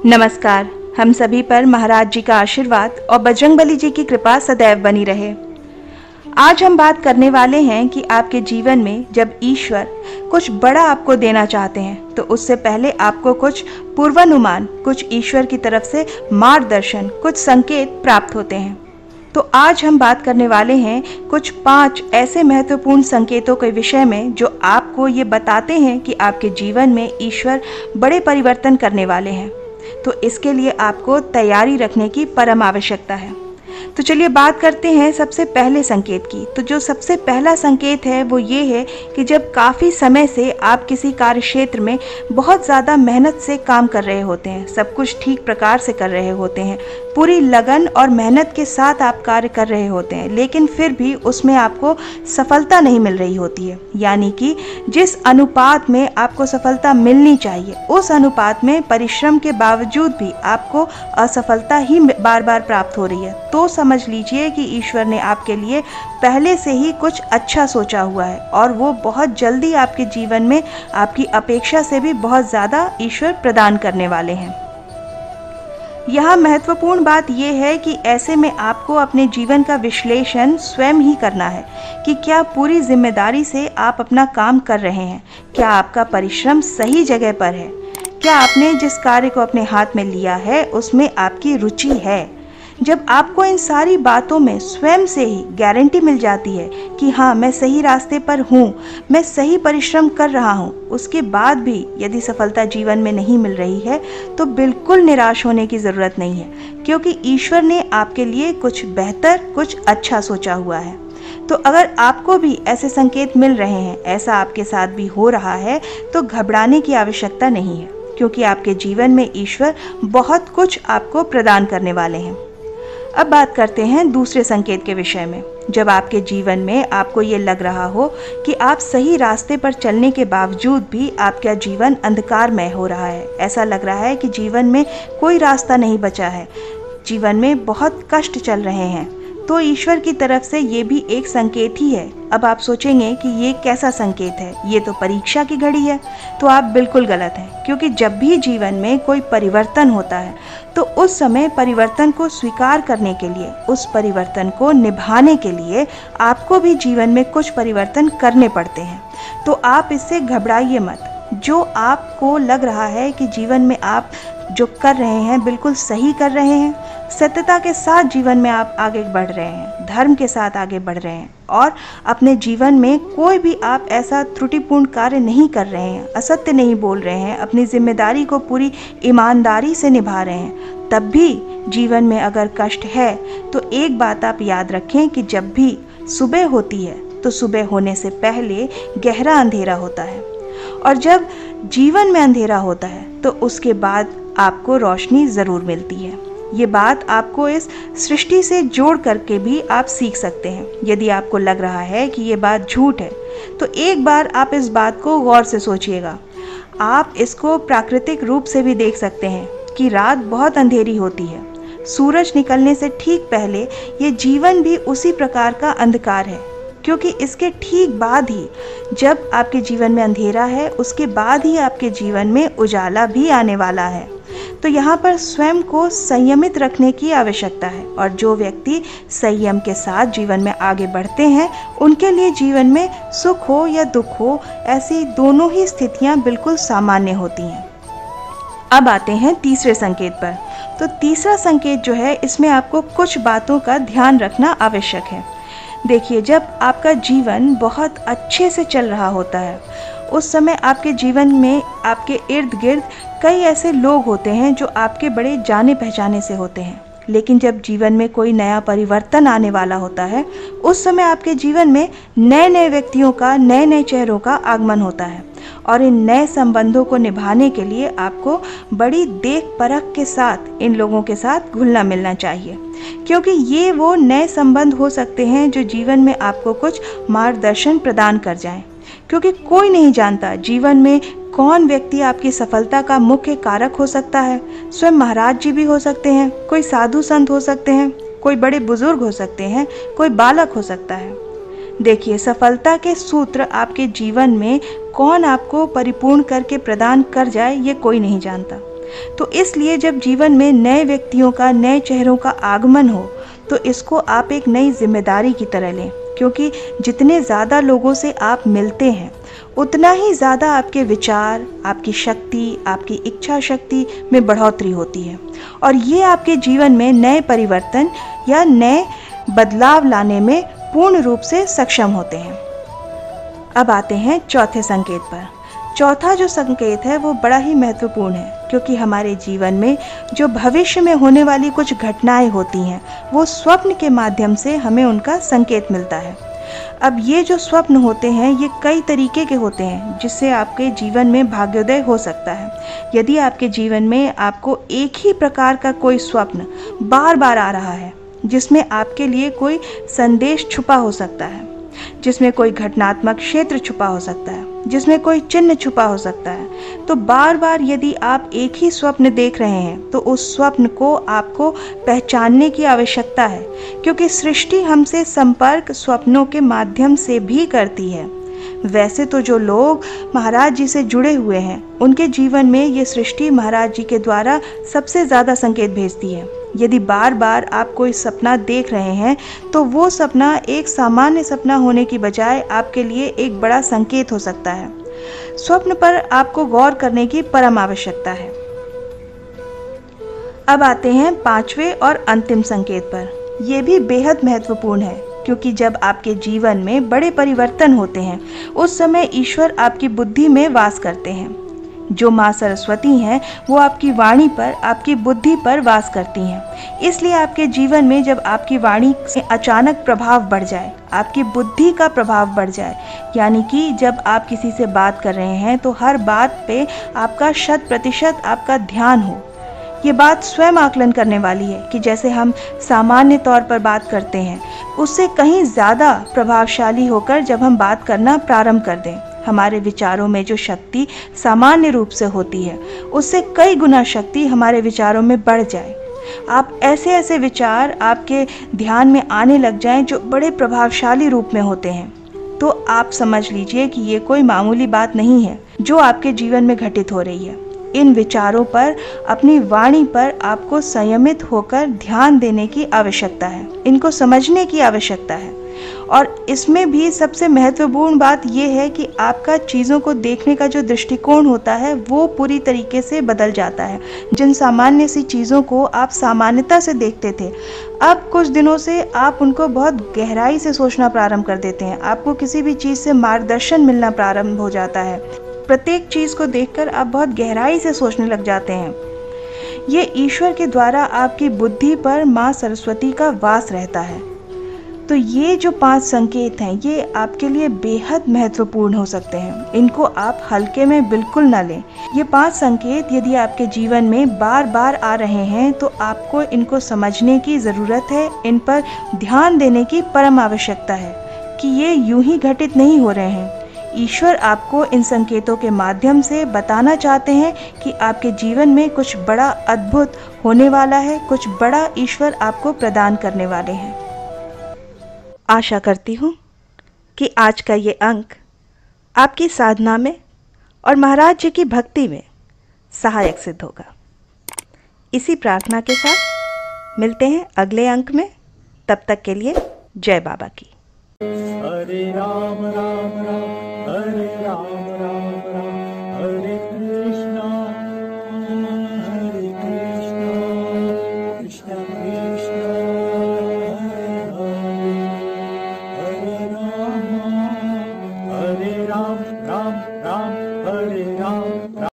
नमस्कार। हम सभी पर महाराज जी का आशीर्वाद और बजरंगबली जी की कृपा सदैव बनी रहे। आज हम बात करने वाले हैं कि आपके जीवन में जब ईश्वर कुछ बड़ा आपको देना चाहते हैं तो उससे पहले आपको कुछ पूर्वानुमान, कुछ ईश्वर की तरफ से मार्गदर्शन, कुछ संकेत प्राप्त होते हैं। तो आज हम बात करने वाले हैं कुछ 5 ऐसे महत्वपूर्ण संकेतों के विषय में जो आपको ये बताते हैं कि आपके जीवन में ईश्वर बड़े परिवर्तन करने वाले हैं। तो इसके लिए आपको तैयारी रखने की परम आवश्यकता है। तो चलिए बात करते हैं सबसे पहले संकेत की। तो जो सबसे पहला संकेत है वो ये है कि जब काफ़ी समय से आप किसी कार्य क्षेत्र में बहुत ज़्यादा मेहनत से काम कर रहे होते हैं, सब कुछ ठीक प्रकार से कर रहे होते हैं, पूरी लगन और मेहनत के साथ आप कार्य कर रहे होते हैं, लेकिन फिर भी उसमें आपको सफलता नहीं मिल रही होती है। यानी कि जिस अनुपात में आपको सफलता मिलनी चाहिए उस अनुपात में परिश्रम के बावजूद भी आपको असफलता ही बार बार प्राप्त हो रही है, तो समझ लीजिए कि ईश्वर ने आपके लिए पहले से ही कुछ अच्छा सोचा हुआ है और वो बहुत जल्दी आपके जीवन में आपकी अपेक्षा से भी बहुत ज़्यादा ईश्वर प्रदान करने वाले हैं। यहाँ महत्वपूर्ण बात यह है कि ऐसे में आपको अपने जीवन का विश्लेषण स्वयं ही करना है कि क्या पूरी जिम्मेदारी से आप अपना काम कर रहे हैं, क्या आपका परिश्रम सही जगह पर है, क्या आपने जिस कार्य को अपने हाथ में लिया है उसमें आपकी रुचि है। जब आपको इन सारी बातों में स्वयं से ही गारंटी मिल जाती है कि हाँ, मैं सही रास्ते पर हूँ, मैं सही परिश्रम कर रहा हूँ, उसके बाद भी यदि सफलता जीवन में नहीं मिल रही है तो बिल्कुल निराश होने की ज़रूरत नहीं है, क्योंकि ईश्वर ने आपके लिए कुछ बेहतर, कुछ अच्छा सोचा हुआ है। तो अगर आपको भी ऐसे संकेत मिल रहे हैं, ऐसा आपके साथ भी हो रहा है, तो घबराने की आवश्यकता नहीं है, क्योंकि आपके जीवन में ईश्वर बहुत कुछ आपको प्रदान करने वाले हैं। अब बात करते हैं दूसरे संकेत के विषय में। जब आपके जीवन में आपको ये लग रहा हो कि आप सही रास्ते पर चलने के बावजूद भी आपका जीवन अंधकारमय हो रहा है, ऐसा लग रहा है कि जीवन में कोई रास्ता नहीं बचा है, जीवन में बहुत कष्ट चल रहे हैं, तो ईश्वर की तरफ से ये भी एक संकेत ही है। अब आप सोचेंगे कि ये कैसा संकेत है, ये तो परीक्षा की घड़ी है। तो आप बिल्कुल गलत हैं, क्योंकि जब भी जीवन में कोई परिवर्तन होता है तो उस समय परिवर्तन को स्वीकार करने के लिए, उस परिवर्तन को निभाने के लिए आपको भी जीवन में कुछ परिवर्तन करने पड़ते हैं। तो आप इससे घबराइए मत। जो आपको लग रहा है कि जीवन में आप जो कर रहे हैं बिल्कुल सही कर रहे हैं, सत्यता के साथ जीवन में आप आगे बढ़ रहे हैं, धर्म के साथ आगे बढ़ रहे हैं और अपने जीवन में कोई भी आप ऐसा त्रुटिपूर्ण कार्य नहीं कर रहे हैं, असत्य नहीं बोल रहे हैं, अपनी जिम्मेदारी को पूरी ईमानदारी से निभा रहे हैं, तब भी जीवन में अगर कष्ट है तो एक बात आप याद रखें कि जब भी सुबह होती है तो सुबह होने से पहले गहरा अंधेरा होता है, और जब जीवन में अंधेरा होता है तो उसके बाद आपको रोशनी ज़रूर मिलती है। ये बात आपको इस सृष्टि से जोड़ करके भी आप सीख सकते हैं। यदि आपको लग रहा है कि ये बात झूठ है तो एक बार आप इस बात को गौर से सोचिएगा। आप इसको प्राकृतिक रूप से भी देख सकते हैं कि रात बहुत अंधेरी होती है, सूरज निकलने से ठीक पहले ये जीवन भी उसी प्रकार का अंधकार है, क्योंकि इसके ठीक बाद ही जब आपके जीवन में अंधेरा है उसके बाद ही आपके जीवन में उजाला भी आने वाला है। तो यहाँ पर स्वयं को संयमित रखने की आवश्यकता है, और जो व्यक्ति संयम के साथ जीवन में आगे बढ़ते हैं उनके लिए जीवन में सुख हो या दुख हो, ऐसी दोनों ही स्थितियाँ बिल्कुल सामान्य होती हैं। अब आते हैं तीसरे संकेत पर। तो तीसरा संकेत जो है, इसमें आपको कुछ बातों का ध्यान रखना आवश्यक है। देखिए, जब आपका जीवन बहुत अच्छे से चल रहा होता है उस समय आपके जीवन में आपके इर्द गिर्द कई ऐसे लोग होते हैं जो आपके बड़े जाने पहचाने से होते हैं, लेकिन जब जीवन में कोई नया परिवर्तन आने वाला होता है उस समय आपके जीवन में नए नए व्यक्तियों का, नए नए चेहरों का आगमन होता है, और इन नए संबंधों को निभाने के लिए आपको बड़ी देख परख के साथ इन लोगों के साथ घुलना मिलना चाहिए, क्योंकि ये वो नए संबंध हो सकते हैं जो जीवन में आपको कुछ मार्गदर्शन प्रदान कर जाएं। क्योंकि कोई नहीं जानता जीवन में कौन व्यक्ति आपकी सफलता का मुख्य कारक हो सकता है। स्वयं महाराज जी भी हो सकते हैं, कोई साधु संत हो सकते हैं, कोई बड़े बुजुर्ग हो सकते हैं, कोई बालक हो सकता है। देखिए, सफलता के सूत्र आपके जीवन में कौन आपको परिपूर्ण करके प्रदान कर जाए ये कोई नहीं जानता। तो इसलिए जब जीवन में नए व्यक्तियों का, नए चेहरों का आगमन हो तो इसको आप एक नई जिम्मेदारी की तरह लें, क्योंकि जितने ज़्यादा लोगों से आप मिलते हैं उतना ही ज़्यादा आपके विचार, आपकी शक्ति, आपकी इच्छा शक्ति में बढ़ोतरी होती है और ये आपके जीवन में नए परिवर्तन या नए बदलाव लाने में पूर्ण रूप से सक्षम होते हैं। अब आते हैं चौथे संकेत पर। चौथा जो संकेत है वो बड़ा ही महत्वपूर्ण है, क्योंकि हमारे जीवन में जो भविष्य में होने वाली कुछ घटनाएं होती हैं वो स्वप्न के माध्यम से हमें उनका संकेत मिलता है। अब ये जो स्वप्न होते हैं ये कई तरीके के होते हैं जिससे आपके जीवन में भाग्योदय हो सकता है। यदि आपके जीवन में आपको एक ही प्रकार का कोई स्वप्न बार बार आ रहा है जिसमें आपके लिए कोई संदेश छुपा हो सकता है, जिसमें कोई घटनात्मक क्षेत्र छुपा हो सकता है, जिसमें कोई चिन्ह छुपा हो सकता है, तो बार बार यदि आप एक ही स्वप्न देख रहे हैं तो उस स्वप्न को आपको पहचानने की आवश्यकता है, क्योंकि सृष्टि हमसे संपर्क स्वप्नों के माध्यम से भी करती है। वैसे तो जो लोग महाराज जी से जुड़े हुए हैं उनके जीवन में ये सृष्टि महाराज जी के द्वारा सबसे ज़्यादा संकेत भेजती है। यदि बार बार आप कोई सपना देख रहे हैं तो वो सपना एक सामान्य सपना होने की बजाय आपके लिए एक बड़ा संकेत हो सकता है। स्वप्न पर आपको गौर करने की परम आवश्यकता है। अब आते हैं पांचवें और अंतिम संकेत पर। यह भी बेहद महत्वपूर्ण है, क्योंकि जब आपके जीवन में बड़े परिवर्तन होते हैं उस समय ईश्वर आपकी बुद्धि में वास करते हैं। जो माँ सरस्वती हैं वो आपकी वाणी पर, आपकी बुद्धि पर वास करती हैं। इसलिए आपके जीवन में जब आपकी वाणी से अचानक प्रभाव बढ़ जाए, आपकी बुद्धि का प्रभाव बढ़ जाए, यानी कि जब आप किसी से बात कर रहे हैं तो हर बात पे आपका 100% आपका ध्यान हो। ये बात स्वयं आकलन करने वाली है कि जैसे हम सामान्य तौर पर बात करते हैं उससे कहीं ज़्यादा प्रभावशाली होकर जब हम बात करना प्रारंभ कर दें, हमारे विचारों में जो शक्ति सामान्य रूप से होती है उससे कई गुना शक्ति हमारे विचारों में बढ़ जाए। आप ऐसे ऐसे विचार आपके ध्यान में आने लग जाएं जो बड़े प्रभावशाली रूप में होते हैं, तो आप समझ लीजिए कि ये कोई मामूली बात नहीं है जो आपके जीवन में घटित हो रही है। इन विचारों पर, अपनी वाणी पर आपको संयमित होकर ध्यान देने की आवश्यकता है, इनको समझने की आवश्यकता है। और इसमें भी सबसे महत्वपूर्ण बात यह है कि आपका चीज़ों को देखने का जो दृष्टिकोण होता है वो पूरी तरीके से बदल जाता है। जिन सामान्य सी चीज़ों को आप सामान्यता से देखते थे, अब कुछ दिनों से आप उनको बहुत गहराई से सोचना प्रारंभ कर देते हैं। आपको किसी भी चीज़ से मार्गदर्शन मिलना प्रारंभ हो जाता है। प्रत्येक चीज़ को देखकर आप बहुत गहराई से सोचने लग जाते हैं। ये ईश्वर के द्वारा आपकी बुद्धि पर माँ सरस्वती का वास रहता है। तो ये जो 5 संकेत हैं ये आपके लिए बेहद महत्वपूर्ण हो सकते हैं। इनको आप हल्के में बिल्कुल ना लें। ये 5 संकेत यदि आपके जीवन में बार बार आ रहे हैं तो आपको इनको समझने की ज़रूरत है, इन पर ध्यान देने की परम आवश्यकता है कि ये यूं ही घटित नहीं हो रहे हैं। ईश्वर आपको इन संकेतों के माध्यम से बताना चाहते हैं कि आपके जीवन में कुछ बड़ा अद्भुत होने वाला है, कुछ बड़ा ईश्वर आपको प्रदान करने वाले हैं। आशा करती हूँ कि आज का ये अंक आपकी साधना में और महाराज जी की भक्ति में सहायक सिद्ध होगा। इसी प्रार्थना के साथ मिलते हैं अगले अंक में। तब तक के लिए जय बाबा की। हरे राम राम राम हरे राम।